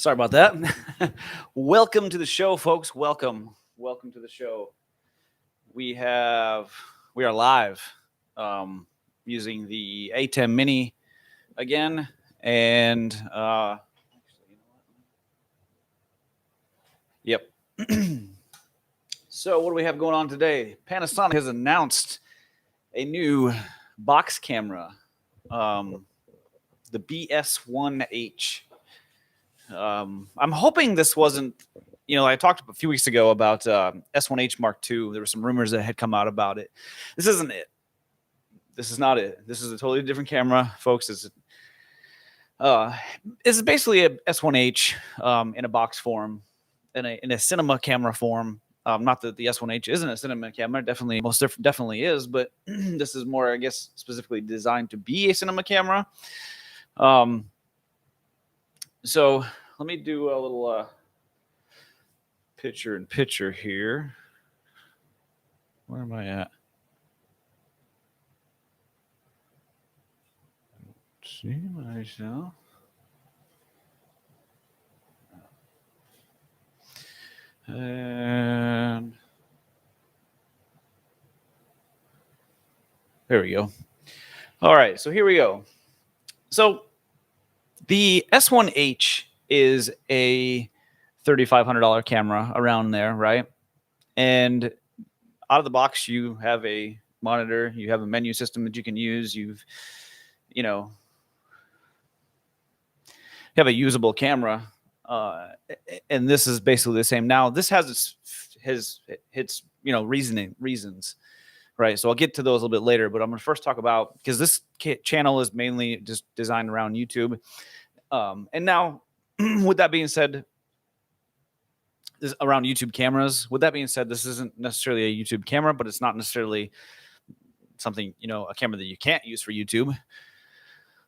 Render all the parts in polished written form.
Sorry about that. Welcome to the show, folks. Welcome to the show. We are live using the A10 Mini again, and yep. So what do we have going on today? Panasonic has announced a new box camera, the BS1H. I'm hoping this wasn't, I talked a few weeks ago about S1H Mark II. There were some rumors that had come out about it. This isn't it. This is not it. This is a totally different camera, folks. It's basically a S1H in a box form, in a cinema camera form. Not that the S1H isn't a cinema camera, definitely is, but this is more, I guess, specifically designed to be a cinema camera. So let me do a little picture here. Where am I at? See myself. And there we go. All right, so here we go. So the S1H is a $3,500 camera, around there, right? And out of the box, you have a monitor, you have a menu system that you can use, you have a usable camera, and this is basically the same. Now, this has its reasons, right? So I'll get to those a little bit later, but I'm going to first talk about, because this channel is mainly just designed around YouTube. And now, with that being said, this around YouTube cameras. With that being said, this isn't necessarily a YouTube camera, but it's not necessarily something, a camera that you can't use for YouTube.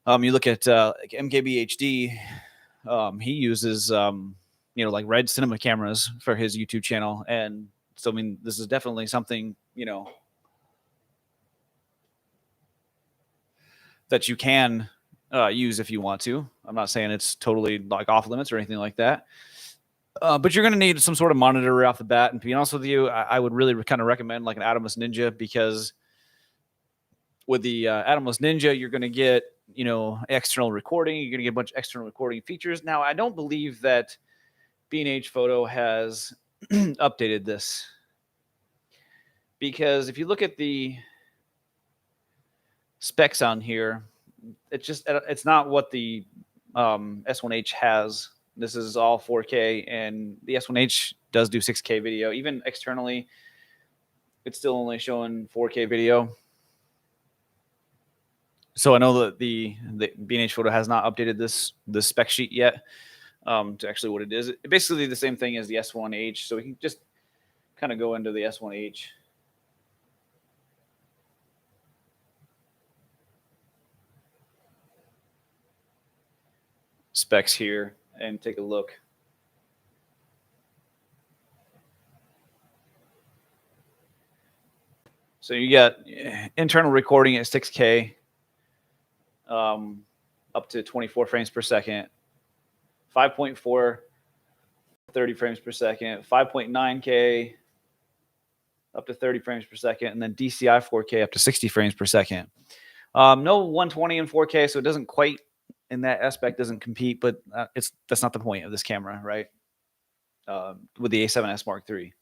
You look at MKBHD, he uses, like Red Cinema cameras for his YouTube channel. And so, I mean, this is definitely something, that you can use if you want to. I'm not saying it's totally like off limits or anything like that. But you're going to need some sort of monitor right off the bat. And to be honest with you, I would really kind of recommend like an Atomos Ninja, because with the Atomos Ninja, you're going to get, external recording. You're going to get a bunch of external recording features. Now, I don't believe that B&H Photo has updated this, because if you look at the specs on here, it's not what the S1H has. This is all 4K, and the S1H does do 6K video. Even externally, it's still only showing 4K video. So I know that the B&H Photo has not updated the spec sheet yet to actually what it is. It's basically the same thing as the S1H. So we can just kind of go into the S1H. Specs here and take a look. So you got internal recording at 6K, up to 24 frames per second, 5.4, 30 frames per second, 5.9K, up to 30 frames per second, and then DCI 4K up to 60 frames per second. No 120 in 4K, so it doesn't quite, in that aspect, doesn't compete, but that's not the point of this camera, right? With the A7S Mark III.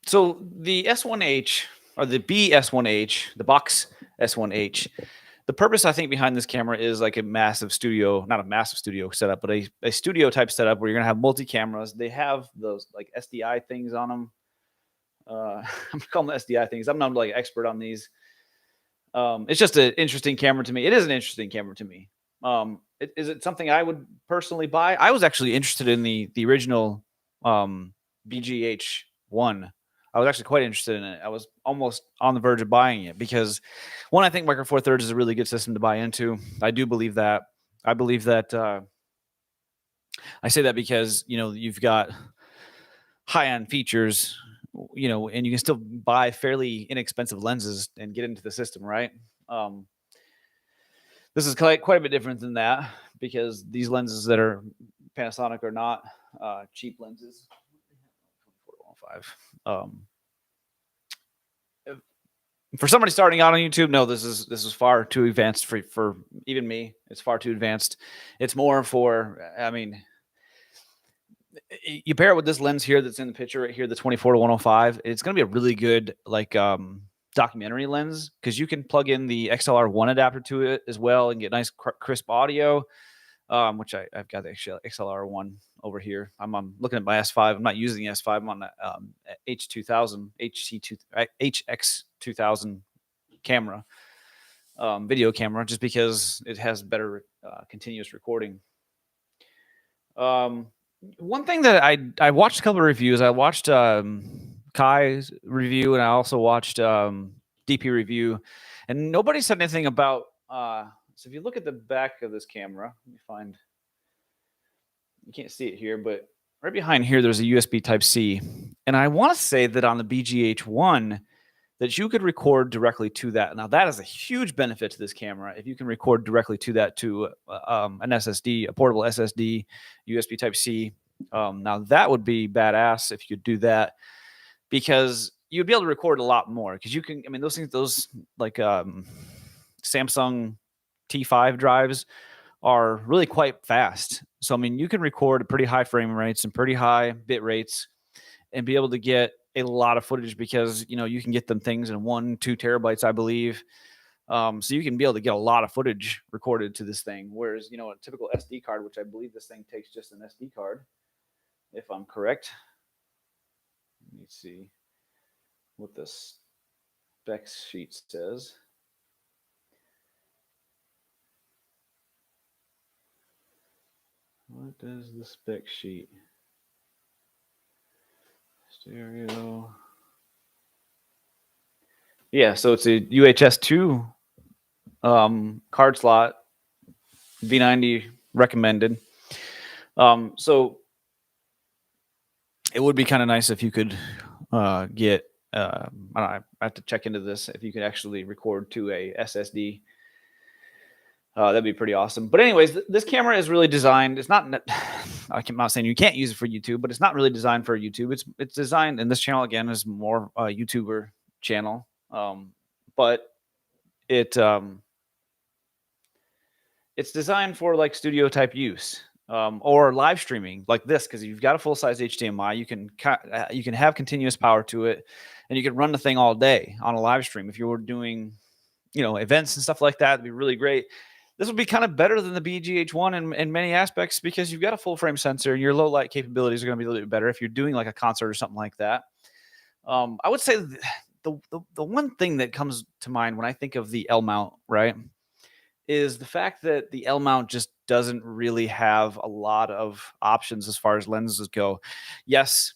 So the S1H, or the BS1H, the box S1H, the purpose, I think, behind this camera is like a massive studio, not a massive studio setup, but a studio type setup where you're going to have multi-cameras. They have those like SDI things on them. I'm calling them SDI things. I'm not like expert on these. It's just an interesting camera to me. It is an interesting camera to me. Is it something I would personally buy? I was actually interested in the original BGH1. I was actually quite interested in it. I was almost on the verge of buying it because, one, I think Micro Four Thirds is a really good system to buy into. I do believe that. I believe that. I say that because you've got high-end features, and you can still buy fairly inexpensive lenses and get into the system, right? This is quite a bit different than that because these lenses that are Panasonic are not cheap lenses. 24-105. For somebody starting out on YouTube, no, this is far too advanced for even me. It's far too advanced. It's more for, I mean, you pair it with this lens here that's in the picture right here, the 24-105. It's going to be a really good like documentary lens because you can plug in the XLR1 adapter to it as well and get nice crisp audio. Which I've got the XLR1 over here. I'm looking at my S5. I'm not using the S5. I'm on the H2000, HX2000 camera, video camera, just because it has better continuous recording. One thing that I watched a couple of reviews. I watched Kai's review, and I also watched DP review, and nobody said anything about. So if you look at the back of this camera, let me find. You can't see it here, but right behind here, there's a USB Type-C, and I want to say that on the BGH1, that you could record directly to that. Now that is a huge benefit to this camera if you can record directly to that to an SSD, a portable SSD, USB Type-C. Now that would be badass if you could do that because you'd be able to record a lot more because you can. I mean, those things, those like Samsung T5 drives are really quite fast. So, I mean, you can record at pretty high frame rates and pretty high bit rates and be able to get a lot of footage because, you know, you can get them things in 1-2 terabytes, I believe. So you can be able to get a lot of footage recorded to this thing. Whereas, you know, a typical SD card, which I believe this thing takes just an SD card, if I'm correct. Let me see what the specs sheet says. What does the spec sheet? Stereo. Yeah, so it's a UHS 2 card slot, V90 recommended. So it would be kind of nice if you could get, I don't know, I have to check into this, if you could actually record to a SSD. That'd be pretty awesome. But anyways, this camera is really designed. It's not. I'm not saying you can't use it for YouTube, but it's not really designed for YouTube. It's designed, and this channel again is more a YouTuber channel. But it's designed for like studio type use or live streaming like this because you've got a full size HDMI. You can have continuous power to it, and you can run the thing all day on a live stream. If you were doing, you know, events and stuff like that, it'd be really great. This would be kind of better than the BGH1 in many aspects because you've got a full frame sensor and your low light capabilities are going to be a little bit better if you're doing like a concert or something like that. I would say the one thing that comes to mind when I think of the L mount, right, is the fact that the L mount just doesn't really have a lot of options as far as lenses go. Yes,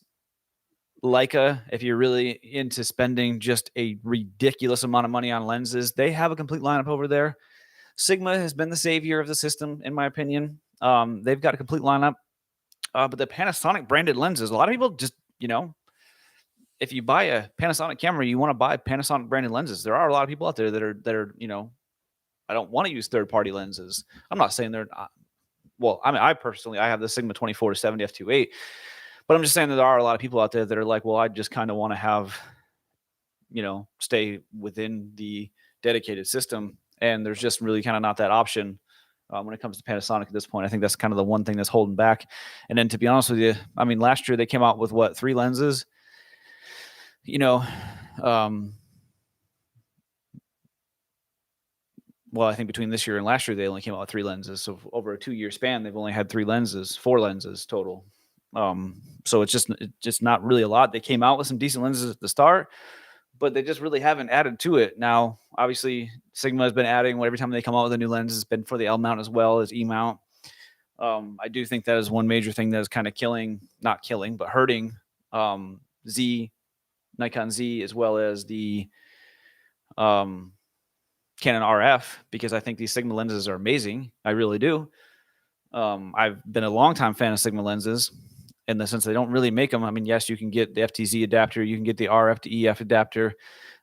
Leica, if you're really into spending just a ridiculous amount of money on lenses, they have a complete lineup over there. Sigma has been the savior of the system, in my opinion. They've got a complete lineup. But the Panasonic branded lenses, a lot of people just, you know, if you buy a Panasonic camera, you want to buy Panasonic branded lenses. There are a lot of people out there that are, you know, I don't want to use third-party lenses. I'm not saying they're not. Well, I mean, I have the Sigma 24-70 F2.8, but I'm just saying that there are a lot of people out there that are like, well, I just kind of want to have, you know, stay within the dedicated system. And there's just really kind of not that option when it comes to Panasonic at this point. I think that's kind of the one thing that's holding back. And then to be honest with you, I mean, last year they came out with what, 3 lenses? You know, well, I think between this year and last year, they only came out with 3 lenses. So over a 2-year span, they've only had 4 lenses total. So it's just not really a lot. They came out with some decent lenses at the start, but they just really haven't added to it. Now, obviously, Sigma has been adding every time they come out with a new lens. It's been for the L mount as well as E mount. I do think that is one major thing that is kind of not killing, but hurting Nikon Z, as well as the Canon RF, because I think these Sigma lenses are amazing. I really do. I've been a long-time fan of Sigma lenses in the sense they don't really make them. I mean, yes, you can get the FTZ adapter, you can get the RF to EF adapter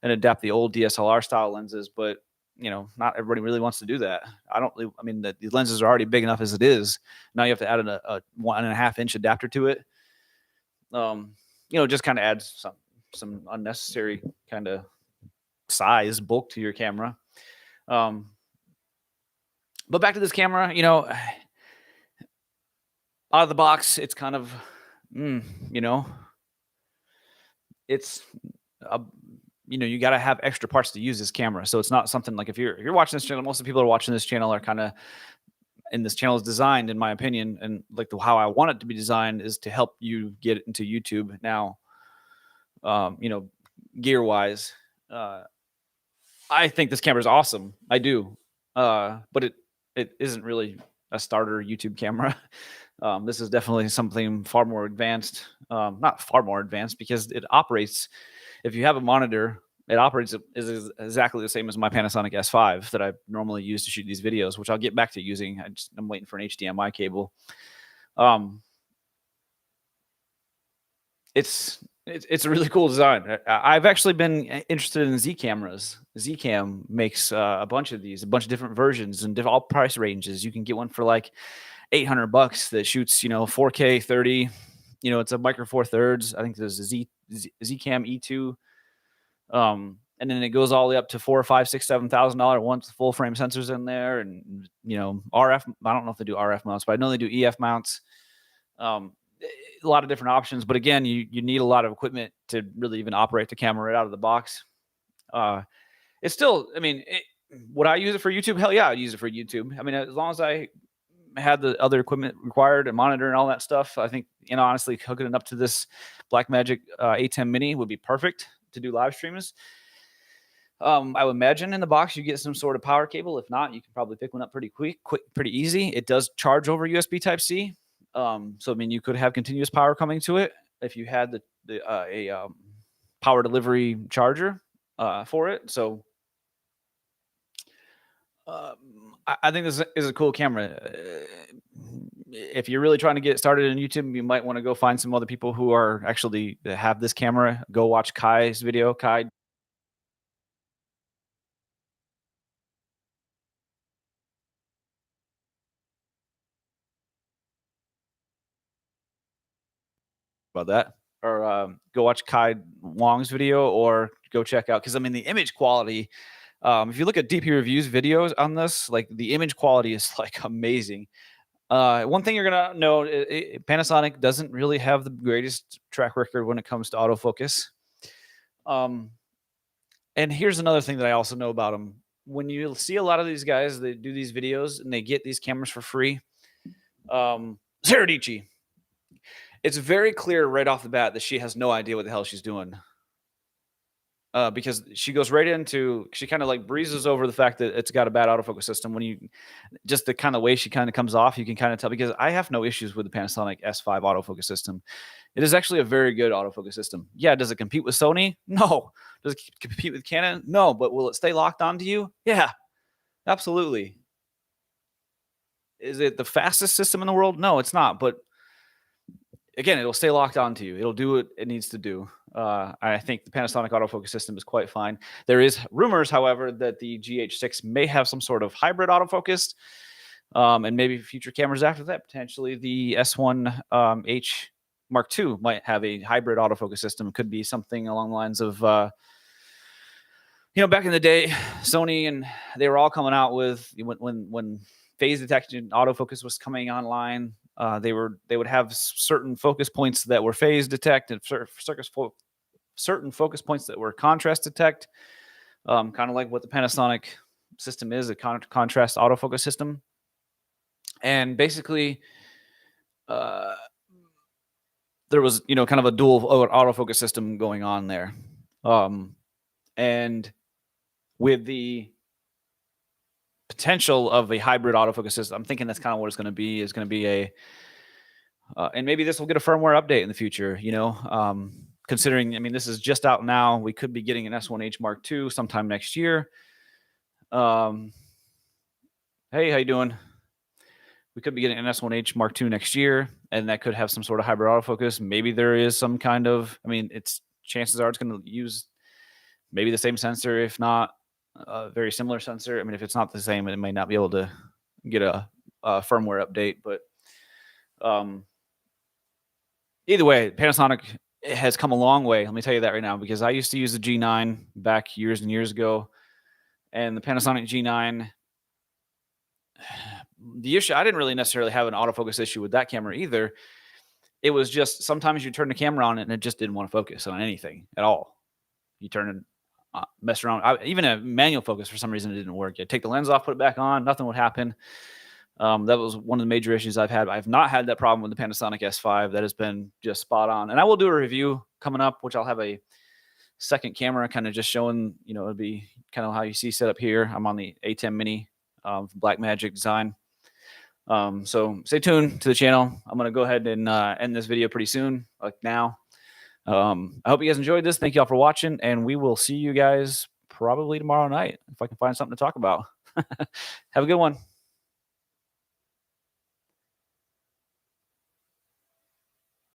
and adapt the old DSLR style lenses, but not everybody really wants to do that. I mean, the lenses are already big enough as it is. Now you have to add a 1.5 inch adapter to it. Just kind of adds some unnecessary kind of size bulk to your camera. But back to this camera, out of the box, it's kind of, it's you got to have extra parts to use this camera. So it's not something like if you're watching this channel, most of the people who are watching this channel are kind of, and this channel is designed, in my opinion, and like how I want it to be designed is to help you get into YouTube now. Gear wise, I think this camera is awesome. I do, but it isn't really a starter YouTube camera. This is definitely something far more advanced. Not far more advanced, because it operates. If you have a monitor, it operates is exactly the same as my Panasonic S5 that I normally use to shoot these videos, which I'll get back to using. I'm waiting for an HDMI cable. It's a really cool design. I've actually been interested in Z cameras. Zcam makes a bunch of these, a bunch of different versions and all price ranges. You can get one for like $800 that shoots, 4K 30. It's a micro four thirds. I think there's a Zcam E2. And then it goes all the way up to $4,000, $5,000, $6,000, $7,000 ones with full frame sensors in there, and RF. I don't know if they do RF mounts, but I know they do EF mounts. A lot of different options, but again, you need a lot of equipment to really even operate the camera right out of the box. It's still, would I use it for YouTube? Hell yeah, I'd use it for YouTube. I mean, as long as I had the other equipment required, and monitor and all that stuff, I think, honestly, hooking it up to this Blackmagic A10 Mini would be perfect to do live streams. I would imagine in the box you get some sort of power cable. If not, you can probably pick one up pretty quick, pretty easy. It does charge over USB Type-C. So you could have continuous power coming to it if you had a power delivery charger for it. So I think this is a cool camera. If you're really trying to get started on YouTube, you might want to go find some other people who are actually have this camera. Go watch Kai's video. Kai about that, or go watch Kai Wong's video, or go check out, because the image quality, if you look at DP Reviews videos on this, like the image quality is like amazing. One thing you're gonna know, Panasonic doesn't really have the greatest track record when it comes to autofocus. And here's another thing that I also know about them. When you see a lot of these guys that do these videos and they get these cameras for free, Sarah Dici, it's very clear right off the bat that she has no idea what the hell she's doing. Because she goes right into, she kind of like breezes over the fact that it's got a bad autofocus system. When just the kind of way she kind of comes off, you can kind of tell, because I have no issues with the Panasonic S5 autofocus system. It is actually a very good autofocus system. Yeah, does it compete with Sony? No. Does it compete with Canon? No. But will it stay locked onto you? Yeah, absolutely. Is it the fastest system in the world? No, it's not. But again, it'll stay locked onto you. It'll do what it needs to do. I think the Panasonic autofocus system is quite fine. There is rumors, however, that the GH6 may have some sort of hybrid autofocus, and maybe future cameras after that. Potentially the S1H Mark II might have a hybrid autofocus system. It could be something along the lines of, back in the day, Sony, and they were all coming out with, when phase detection autofocus was coming online, they would have certain focus points that were phase detect, and certain focus points that were contrast detect, kind of like what the Panasonic system is, a contrast autofocus system. And basically, there was, kind of a dual autofocus system going on there. And with the potential of a hybrid autofocus system, I'm thinking that's kind of what it's going to be. Is going to be a, and maybe this will get a firmware update in the future. Considering, this is just out now. We could be getting an S1H Mark II sometime next year. Hey, how you doing? We could be getting an S1H Mark II next year, and that could have some sort of hybrid autofocus. Maybe there is some kind of, chances are it's going to use maybe the same sensor, if not very similar sensor. I mean, if it's not the same, it may not be able to get a firmware update. But either way, Panasonic has come a long way. Let me tell you that right now, because I used to use the G9 back years and years ago, and the Panasonic G9. The issue, I didn't really necessarily have an autofocus issue with that camera either. It was just sometimes you turn the camera on and it just didn't want to focus on anything at all. You turn it, mess around. Even a manual focus, for some reason, it didn't work. You take the lens off, put it back on, nothing would happen. That was one of the major issues I've had. I've not had that problem with the Panasonic S5. That has been just spot on. And I will do a review coming up, which I'll have a second camera kind of just showing, it'll be kind of how you see set up here. I'm on the A10 Mini Blackmagic design. So stay tuned to the channel. I'm going to go ahead and end this video pretty soon, like now. I hope you guys enjoyed this. Thank you all for watching, and we will see you guys probably tomorrow night if I can find something to talk about. Have a good one.